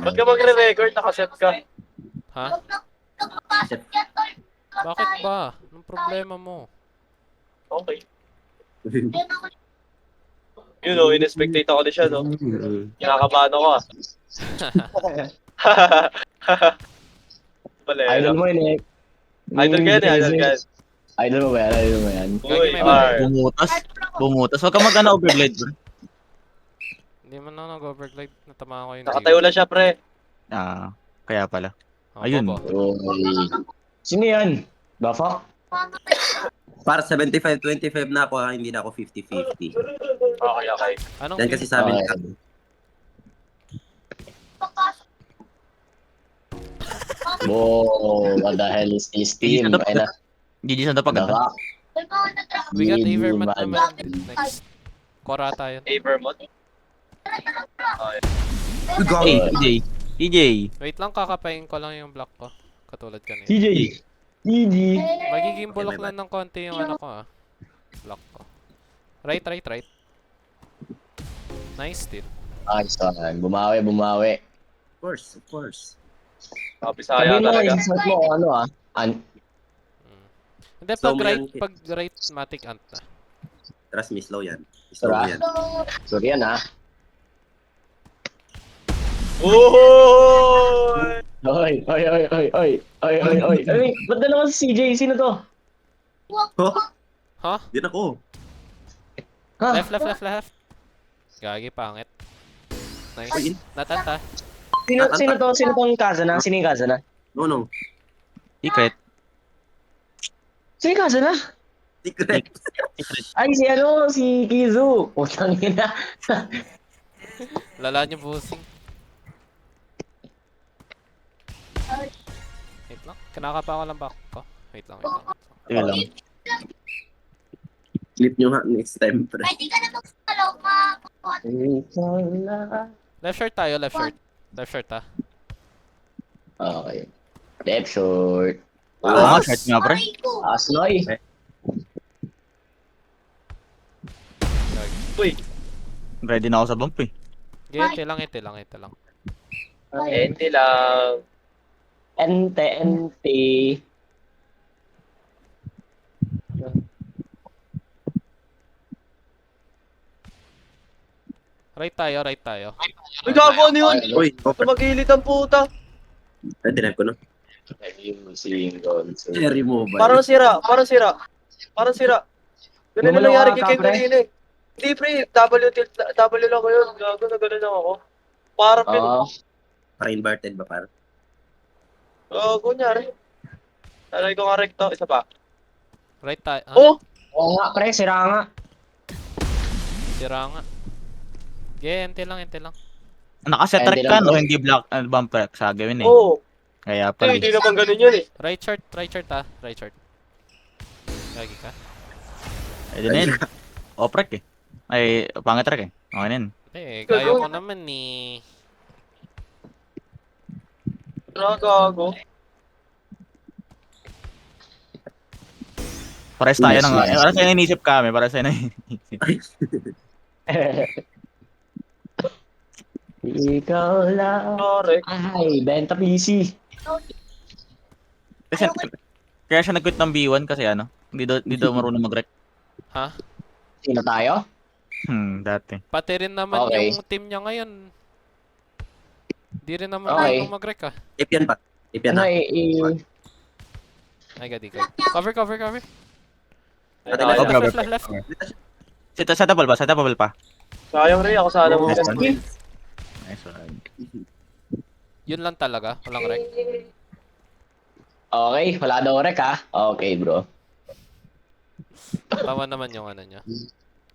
Ba't ka magre-record? Nakaset ka. Ha? Bakit ba? Anong problema mo? Okay. Yun o, in-spectate ako na siya, no? Kinakabahan ako, ah. Idol mo yun eh. Idol ka yan, eh. Idol ka yan. Idol mo ba yan? Idol mo yan? Uy, may Mar. Bumutas. Huwag ka mag-ano overblade, bro. Hindi man na nag-overglide. Natamaan ko yung Nakatayo lang siya, pre. Ah, kaya pala. Ayun. Ayun. Uy. Sino yan? Bafa? Para 75-25 na ako ha, hindi na ako 50-50. Okay, okay. Anong Yan kasi sa amin. Okay. Whoa, what the hell is this team? Ay na. GG sa dapat ganda. We got Hindi Avermont man. naman next. Korata yun. Avermont. Hey, TJ. Wait lang, kakapain ko lang yung block ko. Katulad kanina. TJ. TJ. Magiging bulok lang ng konti yung ano ko ah. Block ko. Right. Nice steal. Ay, son. Bumawi. Of course. Bisaya Sabihin mo, talaga. insert mo ano ah. Hindi, Slow pag mo right, yan, kid. pag right, matic ant na. Trust me, slow yan. Slow mo yan. Sorry yan ah. Uy! Oy. Ay, ba't dalawa si CJ? Sino to? Ha? Din ako. Ha? Left. Gagi, pangit. Nice. Natanta. Sino to? Sino tong Kazana? Sino yung Kazana? No. Secret. Sino yung Kazana? Secret. Ay, si Kizu. Putang ina. Lala niyo bossing. Wait lang. Kinakapa ko lang back ko. Wait lang. Sige lang. Clip nyo ha, next time. Pre. Left short tayo, left short. Left short ha. Okay. Left short. Oo, short nga, pre. Asnoy. Uy! Ready na ako sa bump eh. Ite lang. Ente lang. Ente. Right tayo. Uy, gago ano yun? Uy, Tumagilid ang puta. tinap ko na. Using console. Cherry mobile. Parang sira. Ganun na Gumalaw nangyari ka, kay King pre. kanina eh. Hindi pre, W lang ko yun. Gago na ganun lang ako. Parang yun. Para inverted ba para? Gago nyari. Talay ko nga recto. Isa pa. Right tayo. Ah, Oh! Oo nga, pre. Sira nga. sira nga. Ente lang. Nakaset Ay, track hindi ka, lang, no? bro. Hindi block bumper sa gawin eh. Oo. Kaya Hindi, pala. hindi naman ganun yun eh. Right short ha. Right short. Gagi ka. Ayun na yun. Oprek eh. Ay, pangit track eh. Okay na yun. Kaya ko naman ni... Gago. Pares tayo Yes, ng... yes. Para sa'yo naisip kami. Para sa'yo naisip. Ikaw lang. Correct. Ay, benta PC. Kasi, kaya siya nag-quit ng B1 kasi ano. Hindi daw marunong mag-rec. Ha? Sino tayo? Dati. Pati rin naman Okay. yung team niya ngayon. Di rin naman Okay. ako mag-rec ah. Tip yan pa. Tip yan Ano ha. Ay, gadi. Cover. Ayun, Cover. Left. Sa double ba? Sa double pa? Sayang rin ako sana mo. Nice one. Nice one. Yun lang talaga. Walang rec. Okay, wala daw rek ha. Okay, bro. Tama naman yung ano niya.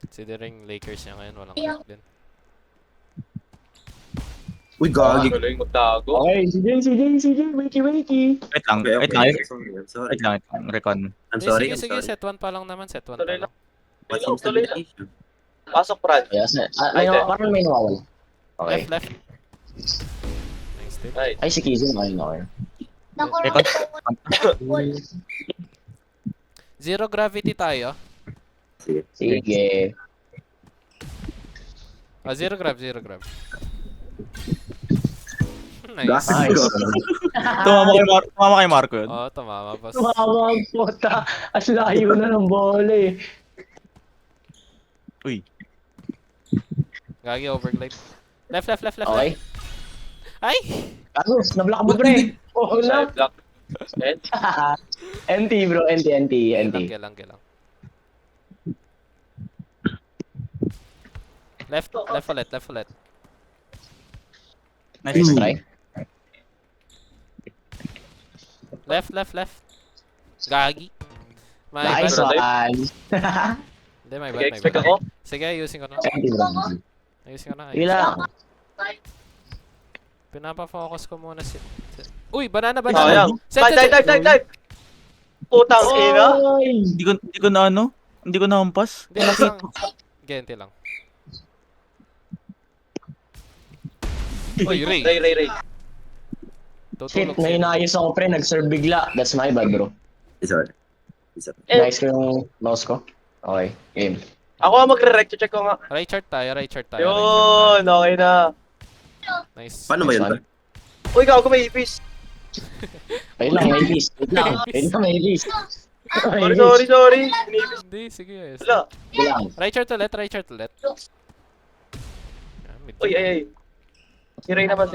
Considering Lakers niya ngayon, walang rec din. Uy, gagi. Galing magtago. Okay, CJ, wakey. Wait lang. Okay. Wait lang. Sorry. Wait lang. Recon. I'm sorry. Sige, set 1 pa lang naman. Set 1 pa Tuloy lang. What's Tuloy in lang. stabilization? Pasok, Brad. Yes, Ay, parang may nawawala. Okay. Left. Nice steal. Nice. Ay, si Kizu, okay. Recon. Zero gravity tayo. Sige. Sige. Zero grab. Nice. Gago. Tumama kay Marco yun. Oo, tumama, boss. Tumawag puta. As layo na ng bola eh. Uy. Gagi, overglide. Left. Okay. Ay! Carlos, nablock mo pre. Oh, Side na. block. And, NT bro, NT. Gelang. Left ulit. Nice. Try. Left. Gagi. My Nice bad. one. Hindi, my sige, bad. expect ako. Sige, ayusin ko na. NT bro. Sige lang. Pinapa-focus ko muna Uy, banana. Sayang. Set. Dive. Putang ina. Oy! Hindi ko na hampas. Hindi lang. Gente lang. Uy, Ray. Ray. Shit, Tutulog may siya. naayos ako pre, nag-serve bigla. That's my bad bro. Sorry. Nice ko yung mouse ko. Okay, game. Ako ang magre-rect. Check ko nga. Right chart tayo. Yun, okay na. Nice. Paano ba yun? Nice one. Par? Uy, gago may ipis. Wait lang, may piece. May piece. Sorry. Inipis. Hindi, sige. Ayos. Wala. Wait lang. Right chart ulit. Mid. Uy, ay. Si Ray naman.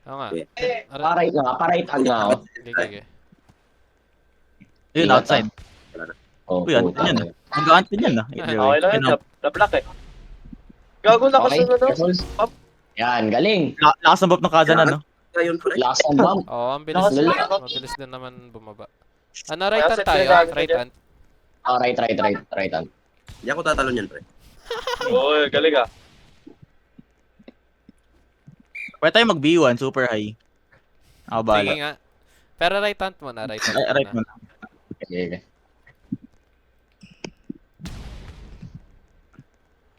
Oo nga. Okay. Pa-right hand nga ako. Okay. Yun, outside. Oh, Uy, ano puta. yan? Mag-aantin yan ah. Okay lang yan. Na-block eh. Gago na Okay, kasi na. careful. Yan, galing. Lakas ng bop ng kada na, no? Ayun, pre. Last and bump. Oo, ang bilis. Lakas na. Mabilis din naman bumaba. Right hand set tayo. ka na, Right hand. Ah, right hand. Hindi ako tatalon yan, pre. Uy, galing ah. Pwede tayo mag-B1, super high. Ako Sige bahala. nga. Pero right hand muna. Right muna. mo. Okay.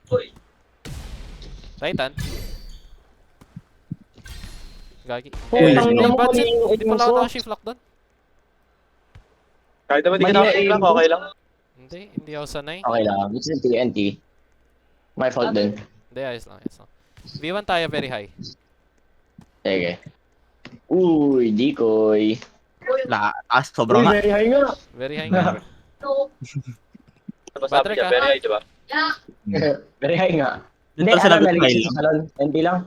Uy. Right hand. Gagi. Putang ina mo, Bad set. mali yung Hindi pala ako mo. naka-shift lock doon. Kahit naman di ka Mali nakating lang, na okay lang. Hindi ako sanay. Okay lang. It's still TNT. My fault din. Hindi, ayos lang. V1 tayo very high. Sige. Uy, decoy. Sobrang nga. very high nga. Very high nga. Diba Battery sabi niya, ka? very high, diba? Very high nga. Dito sila nalagay bitray sa lang. salon. NT lang.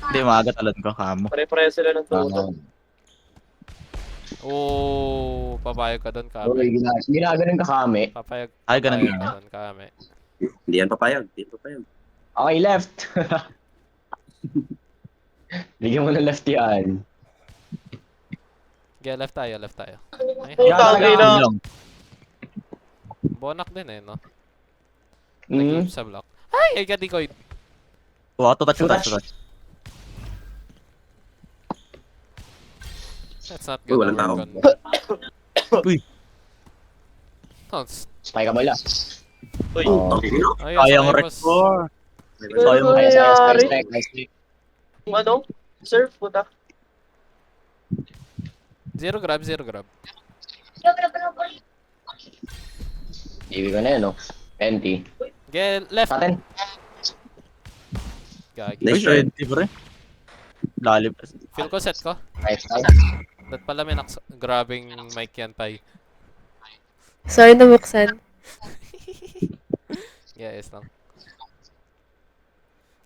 Hindi, maaga talon ko, kamo. Pare-pare sila ng tuto. Oh, papayag ka doon, Kame. Uy, ginaganon ka kami. Papayag Ay, ganun papayag din. ka doon, Kame. Hindi yan papayag. Okay, left. Bigyan mo ng left yan. Okay, left tayo. Ay, Putang Grabe. ina. Lang. bonak din no? Mm. Nag-keep sa block. Ay, I got decoyed. Wow, to touch. That's not Uy, good. walang tao. Uy. Spike ka bola. Uy, Oh. Ayos, Sayang ayos. record. Ano Nice nangyari? strike, nice strike. Yung ano? Surf, puta. Zero grab. Ibig ko na yun, no? NT. Get left. Sa atin. Gagi. Uy, Nice try. ready, pre. Lalim. Feel ko set ko. Nice, nice. That pala may grabbing mic yan, tay. Sorry na buksan. Yes lang.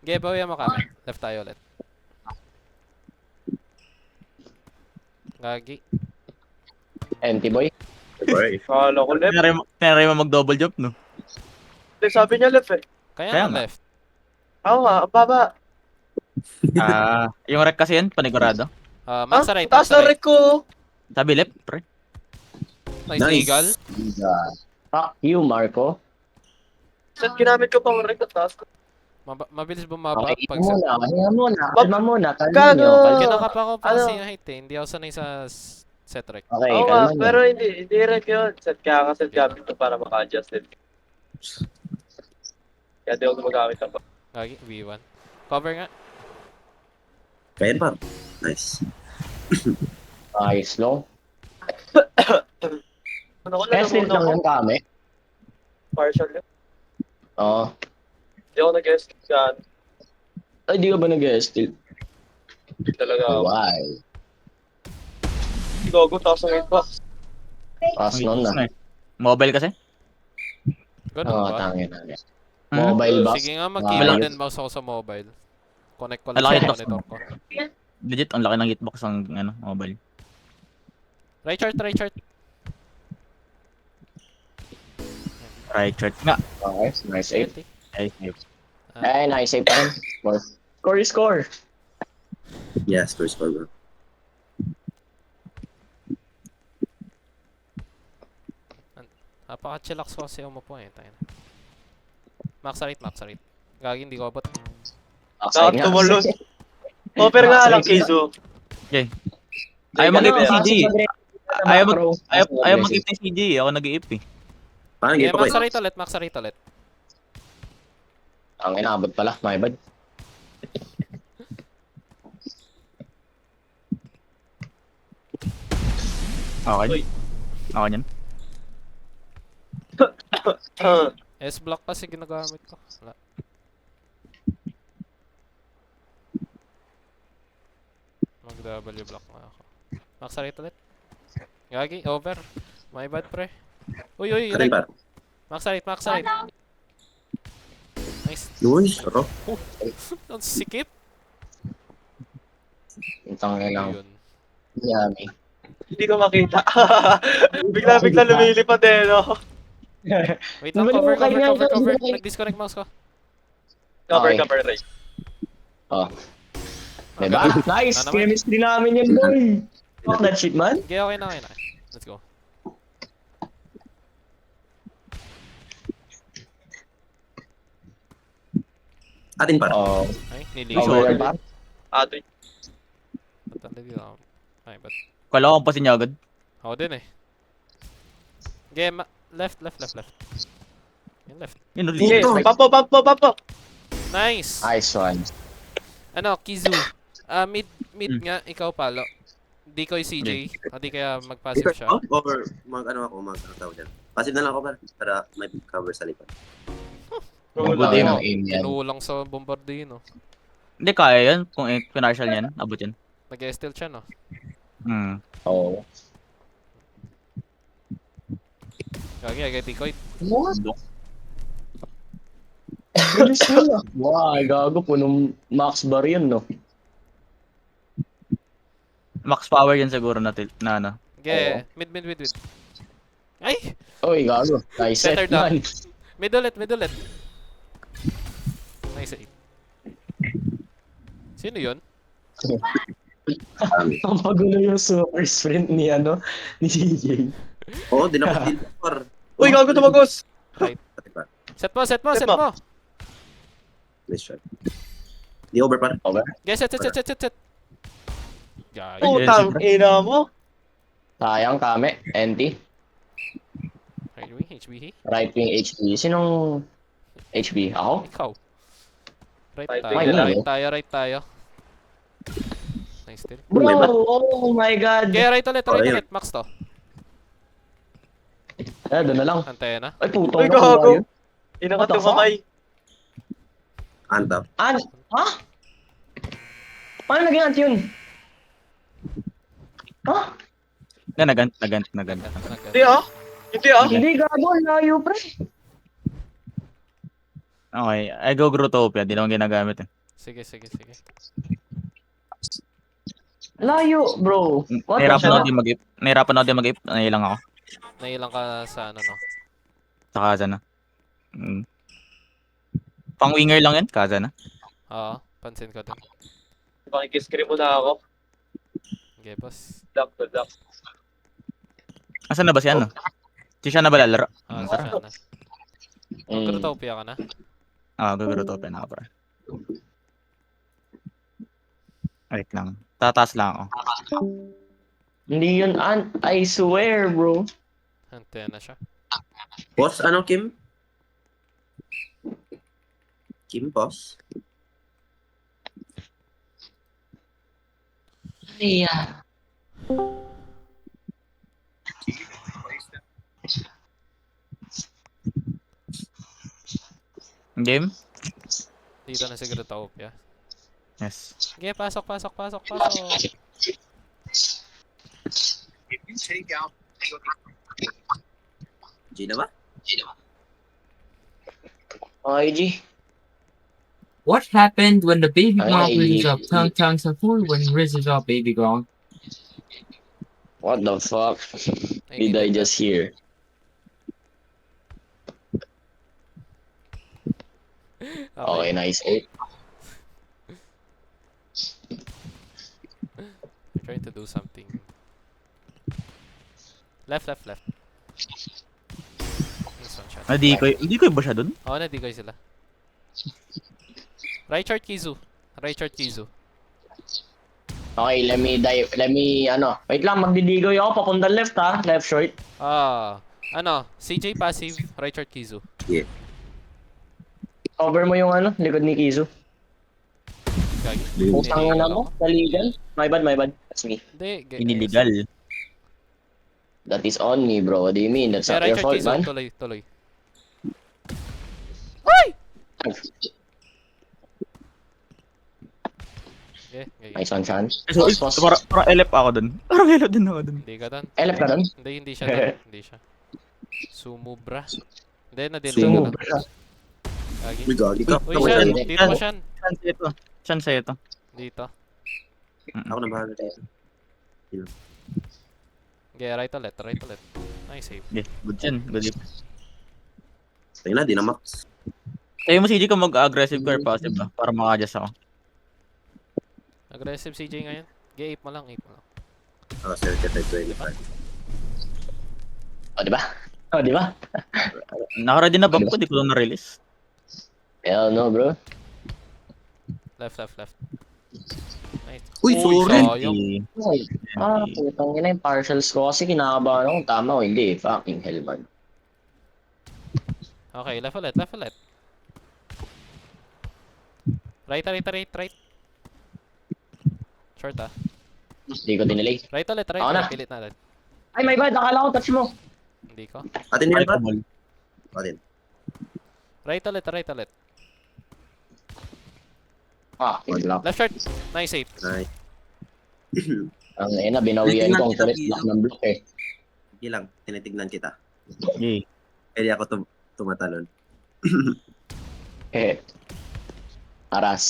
Bawian mo kami. Left tayo ulit. Gagi. NT boy. Boy. Kala ko left. Tinry mo mag-double jump, no? Sabi niya left eh. Kaya Kaya nga nga. left. Oo nga, ang baba. Yung rec kasi yan, panigurado. Max sa right. Taas Max sa na right. rec ko. Sabi left, pre. Nice, Nice. eagle. Fuck you, Marco. Set ginamit ko pang rec at taas ko. Mabilis bumaba Okay, pag ito set. muna. Kalma muna. Kalma Gago! nyo. Kalma. Kinakap ako pa Ano? kasi yung height eh. Hindi ako sanay sa set rec. Okay, Oo nga, kalma nyo. pero hindi rec yun. Set kaya ka set gamit ko para maka-adjust din. Kaya di ako gumagamit ng pa. Gagi, V1. Cover nga. Kaya pa. Nice. Nice, no? Ano ko lang Estil lang yan kami. partial yun. Oo. Hindi ako nag-guess yan. Ay, di ka ba nag-estil? Talaga ako. Why? Gago, taas ang hitbox. Pass nun na. Mobile kasi? Ganun Oo, ba? tangin na. Hmm? Mobile box. Sige nga, Ah, mag-keyboard and mouse ako sa mobile. Connect ko lang Malaki sa ito. monitor ko. Legit, ang laki ng hitbox ng ano, mobile. Right chart, right chart. Right chart nga. Okay, nice save. 20. Ay, Eh, nice save pa rin. Score. Score. Yeah, score, bro. Napaka-chillax ko kasi umupo eh. Tayo na. Max rate. Gagi, hindi ko abot. Outside nga. Tumulon. Offer nga lang, Kizo. Okay. Ayaw mag-ip ng CG. Ayaw mag-ip ng CG. Ako nag-ip eh. Parang Okay, hindi pa max rate ulit. Ang inaabot pala, my bad. Okay. Uy. Okay yan. S-block kasi ginagamit ko. Wala. Mag-W block nga ako. Max rate ulit. Gagi, over. My bad, pre. Uy, Ano right. par? Max rate. Nice. Uy, saro. Ang sikip. Ang tangin lang. Yun. Yummy. Hindi ko makita. Bigla lumilipad eh, no? Wait lang, Bumalik mo cover. kayo nga, Nag-disconnect mouse ko. Cover, Okay. cover, right. Oh. Diba? Nice! Na naman. Chemistry namin yan, boy! Fuck that shit, man. Okay, okay na. Let's go. Atin par. Oh. Ay, Over niligaw. yan pa? Ato. Ba't ang dito ako? Ay, ba't? Kala ko pa si niya agad. Ako din eh. Game, left. Yung left. Yun, Okay, ulit. papo. Nice! Nice one. Ano, Kizu. Mid nga, ikaw palo. Di ko yung CJ. O di kaya mag-passive siya. Or mag-ano ako, mag-ano tawag dyan. Passive na lang ako par. Para may cover sa likod. Good Wala aim mo. ang aim yan. Kinulang sa bombardier, no? Hindi, kaya yan. Kung commercial yan, abot yan. Nag-steal siya, no? Hmm. Oh. Gagi, agad tikoy. Bilis nila. Wow, gago. Punong max bar yun, no? Max power yan siguro na ano. Okay, mid. Ay! Oy, gago. Nice Center set, down. man. Mid ulit. Nice 8. Sino yun? Ang pagulo yung super sprint ni, ni CJ. Oo, din ako din par. Uy, gago tumagos! Atin par. Set mo. Set mo. Nice shot. Di over par. Over? Okay, set. Gagi. Putang ina mo. Sayang kami. NT. Right wing, HBH. Right wing HB. Sinong HB? Ako? Ikaw. Right Right tayo, wing lang. right tayo. Nice steal. Bro, oh my god. Okay, right ulit. Ayun. Max to. Doon na lang. Antena. Ay, puto. Uy, nakuha gago. yun. Ina What ka the fuck? tumamay. Antap. Ha? Paano naging anti yun? Ha? Na, nagant. Hindi ah. Hindi, gago. Layo, pre. Okay, I go Grotopia. Di naman ginagamit eh. Sige. Layo, bro. What the Nahirapan ako fuck? di mag-ip. Nailang ako. Nailang ka sa ano, no? Sa kaza na. Pang winger lang yan, kaza na. Oo, pansin ko din. Pakikiscreen mo na ako. Okay, boss. Duck. Asan na ba si ano? Si siya na ba lalaro? Ah, Tara. siya na. Grotopia ka na? Go Grotopia na ako, pre. Wait lang. Tataas lang ako. Hindi yun I swear, bro. Antena siya. Boss, ano Kim? Kim, boss? Yeah. Game? Dito na si Grotopia. Yes. Sige, pasok. G na ba? Okay, G. What happened when the baby Ay, Gronk ay, raises ay. up? Tongue sa fool when raises up baby Gronk. What the fuck? I Did I needed just hear? that. Okay, nice. Eh, I'm trying to do something. Left. Nice one shot. Hindi ko ba siya dun? Oo, nadigay sila. Right short Kizu. Okay, let me, wait lang, magdidigoy ako, papunta left ha, left short. CJ passive, right short Kizu. Cover mo yung likod ni Kizu. Gagi. Putang na mo, naligan. My bad, that's me. Hindi, Iniligal. That is on me, bro, what do you mean? That's Yeah, not right your short fault, Kizu, man. tuloy. Okay. Nice one, Chan. So, Pause. parang elep ako dun. Parang elep din ako dun. Hindi ka done. Elef ka doon? Hindi siya done. Hindi siya. Sumubra. Hindi, na-delay ka na. Gagi. Uy, gagi ka. Uy, Ako Shan. dyan. Dito mo, Shan. Chance ito. Dito. Ako na bahala dito. Okay, right ulit. Nice save. Okay, good yan. Good yun. Tayo na, di na max. Tayo mo CJ kung mag-aggressive ka or passive ba? Para maka-adjust ako. Aggressive CJ ngayon. Okay, ape mo lang. Oh, 75-25. O, di ba? Naka-ready na buff ko, di ko lang na-release. Hell no, bro. Left. Nice. Uy, sorry. Sayang. Ay, putang ina yung partials ko kasi kinakabahan ako kung tama o hindi. Fucking hell, man. Okay, left ulit. Right. Short ah. Hindi ko dinelay. Right ulit. Ako na. Pilit natin. Ay, my bad. Akala ko touch mo. Hindi ko. Atin nila ba? Ball. Atin. Right ulit. Ah, good luck. Left short. Nice save. Nice. Ang ina, binawian ko ang kulit block ng block eh. Sige lang, tinitignan kita. Okay. Pwede ako tumatalon. Eh. Aras.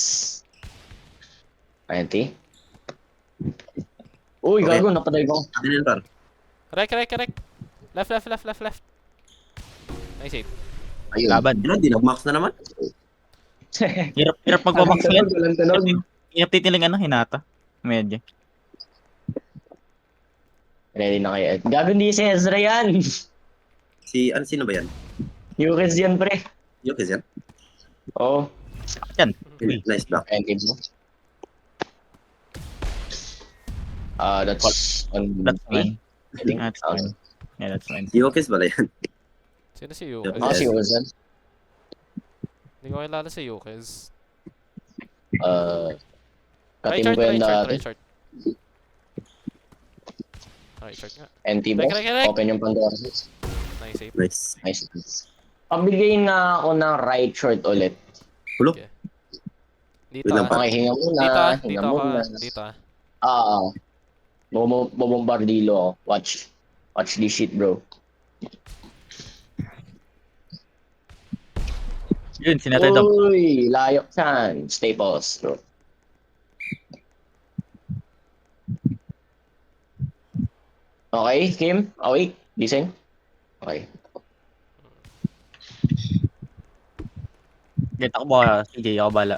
20. Uy, Okay. gago, napaday ko. Atin nila, par. Correct. Left. Nice save. Ayun. Laban. Yun, di nag-max na naman. Hirap magpapax yan. Walang tunog. Hirap titiling hinata. Medyo. Ready na kayo. Gago, hindi si Ezra yan. Sino ba yan? Yukis yan, pre. Yokes yan? Oo. Yan. Uy. Nice block. Thank you. That's on That's me. fine. I think. That's fine. Yeah, that's fine. Yokes ba yan? Sino si Yukes? Ah, si Yukis yan. Hindi ko kilala si Yukes. Katim ko yan dati. Right short. Right short nga. NT box. Correct. Open yung Pandora. Nice save. Nice. Nice. Pabigay na ako ng right short ulit. Hulo. Okay. Dito Wait lang, ah. Okay, hinga muna. Dito ako. Dito ah. Bobombardilo ako. Watch this shit, bro. Yun, sinatay daw. Uy, layok saan. Stay pause, bro. Okay, Kim? Awake? Listen? Okay. Get ako ba? CJ, ako bala.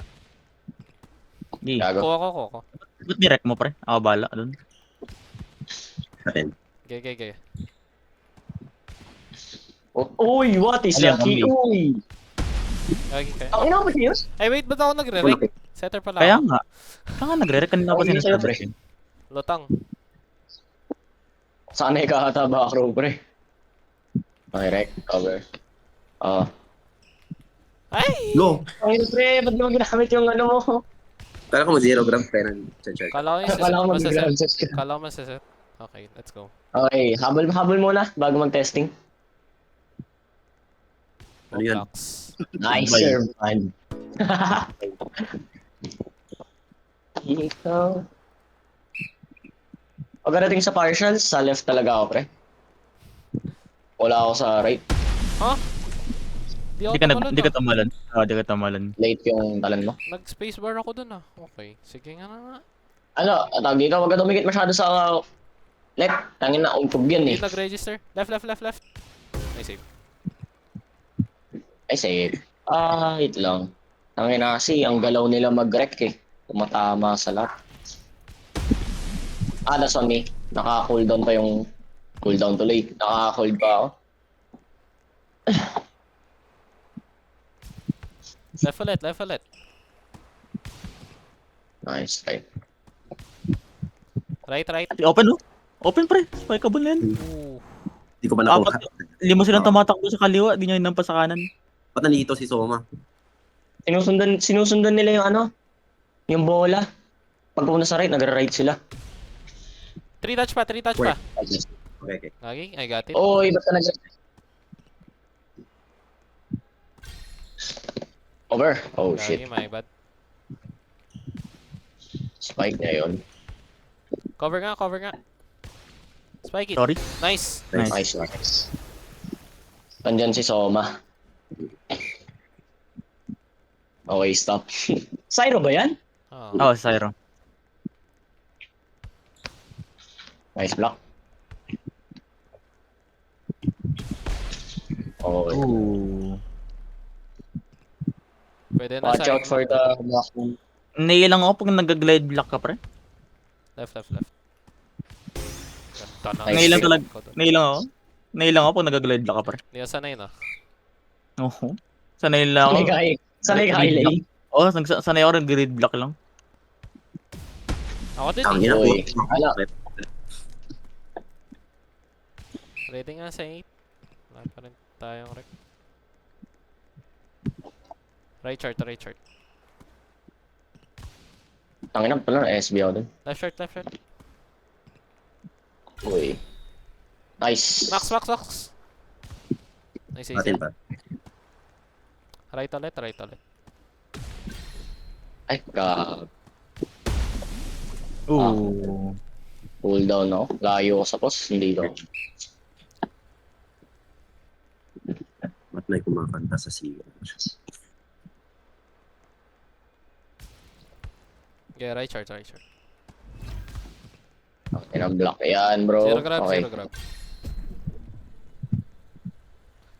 Hindi. Gago. Kuha. Ba't direct mo pre? Ako bala dun. Atin. Okay. Uy, what is Ayan, that? Uy! Okay, kaya. Ang ina ba siya? Ay, wait, ba't ako nagre-rank? Setter pala Kaya ako. nga. Kaya nga nagre-rec kanina pa Okay, sa'yo, pre. sinasabi. Lutang. Sana ikakata back row, pre. Okay, rec. Cover. Ay! Go! Ay, pre, ba't mo ginamit yung ano mo? Kala ko mo 0 gram pera ng charge. Kala ko yung Kala ko masaset. mag-grab ka. Kala ko masaset. Okay, let's go. Okay, habol muna bago mag-testing. Ano yan? Blocks. Nice, Ba yun? sir, man. Ikaw. Pagdating sa partials, sa left talaga ako, pre. Wala ako sa right. Ha? Di ako tumalon Hindi ka ah. tumalon. Di ka tumalon. Late yung talan mo. Nag-spacebar ako dun ah. Okay. Sige nga nga. Ano, tawag dito, wag ka dumikit masyado sa left. Tangin na, umpog yan eh. Hindi nag-register. Left. Ay, save. Ay, safe. Wait lang. Tangin na kasi, ang galaw nila mag-rec eh. Tumatama sa lahat. That's on me. Naka-cooldown pa yung cooldown tuloy. Naka-hold pa ako. Left ulit. Nice, right. Right. Open, oh. Open, pre. Spikeable na yan. Ooh. Hindi ko ba nakuha? Apat. 5 silang tumatakbo sa kaliwa. Di nyo hinampas sa kanan. Ba't nandito si Soma? Sinusundan nila yung ano? Yung bola. Pag pumunta sa right, nag-right sila. 3 touch pa. Okay. Lagi, I got it. Oy, ba't ka nag... Over. Oh, Lagi, shit. my bad. Spike niya yun. Cover nga. Spike it. Sorry. Nice. Nice. Nandyan si Soma. Okay, stop. Syro ba yan? Oh. Syro. Nice block. Okay. Ooh. Pwede na Watch out for the block. Nailang ako pag nag-glide block ka, pre. Left. Ganda na. Nice. Nailang talaga. Nailang ako pag nag-glide block ka, pre. Hindi ka sanay na. Oo. Sanay lang ako. Sanay ka Hailey. Oo, sanay ako nag-glide block lang. Ako din Ang eh. ina Uy, po. ala. Ready nga sa 8. Wala pa rin tayong rec. Right chart. Tangina pala, SB ako dun. Left short. Uy. Nice. Max. Nice Atin easy. pa. Right ulit. Ay, Ooh. cool down ako. Layo ko sa post, hindi daw. Ba't may kumakanta sa siya? Okay, right chart. Pinag-block yan, bro. Zero grab.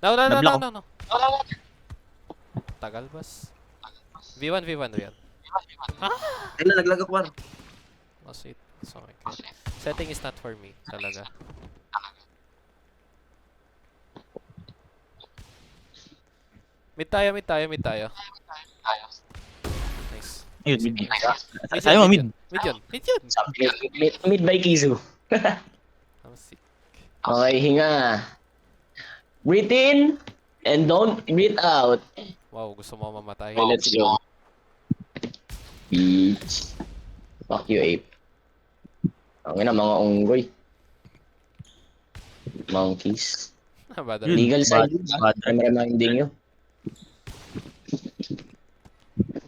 No. Nablock. Tagal, boss. V1. Ay na, naglag ako. Oh, sweet. So, okay. Setting is not for me, talaga. Mid tayo. Nice. Ayun, mid. Sayo mo, mid. Mid yun. Mid by Kizu. I'm sick. Okay, hinga. Breathe in and don't breathe out. Wow, gusto mo mamatay. Okay, let's go. Beach. Fuck you, ape. Ang ina, mga unggoy. Monkeys. Bad Yun. Legal side. Bad. I'm reminding you.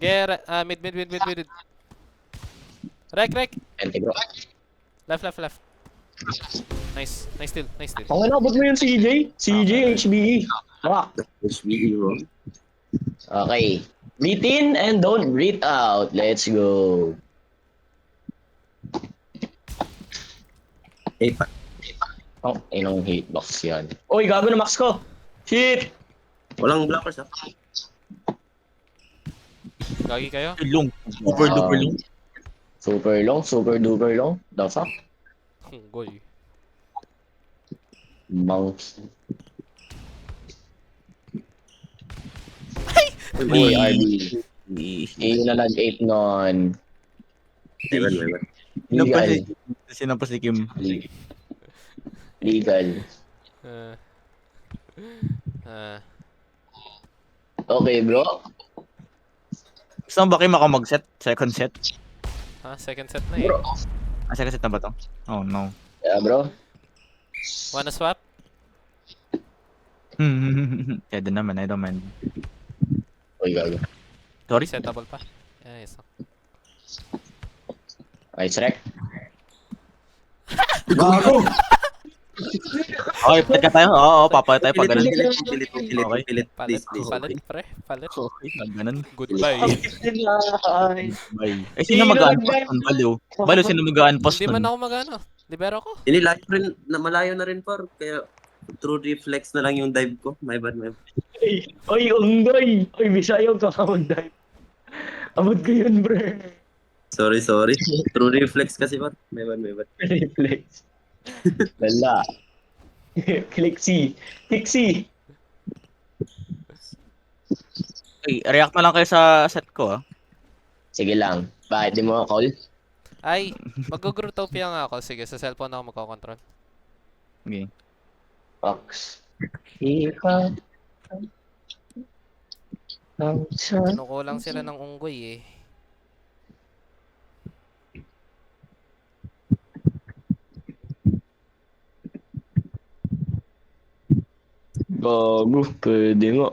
Get mid. Rec. Ente, bro. Left. Nice still. Ang ina, ba't mo yun CJ? CJ, HBE. Rock. HBE bro. Okay. Breathe in and don't breathe out. Let's go. Eh, pa. Oh, inong hitbox yan. Oy, gago na max ko. Shit! Walang blockers ah. Gagi kayo? Long. Super duper long. Super duper long. The fuck? Goy. Monkey. Uy, RB. Yung na nag-8 nun. Ewan. Legal. Sinampas si Kim. Legal. Okay, bro. Gusto mo ba Kim ako mag-set? Second set? Second set na eh. Bro. Second set na ba to? Oh no. Yeah, bro. Wanna swap? Kaya din naman, I don't mind. Uy, gago. Sorry? Resettable pa. Yes. Nice rec. Gago! Okay, palit ka tayo. Oo, papalit tayo pag ganun. Pilit, Okay. pilit. Palit, Please, please. palit, pre. Palit. Okay, pag ganun. Goodbye. Bye. Eh, sino mag-unpost nun? Baliw. Baliw, sino mag-unpost Hindi man nun? ako magano. Libero ko. Hindi, malayo na rin par. Kaya true reflex na lang yung dive ko. My bad, my bad. Oy, unggoy! Oy, Bisayaw ka mag-dive. Abot ko yun, bre. Sorry. True reflex kasi par. My bad, my bad. Reflex. Wala. Click C. Click C. Okay, react na lang kayo sa set ko, ah. Sige lang. Bakit di mo call? Ay, mag-Growtopia nga ako. Sige, sa cellphone ako magkocontrol. Okay. Fox. Ikaw. Ang sarap. Kinukulang sila ng unggoy eh. Gago. Pwede nga.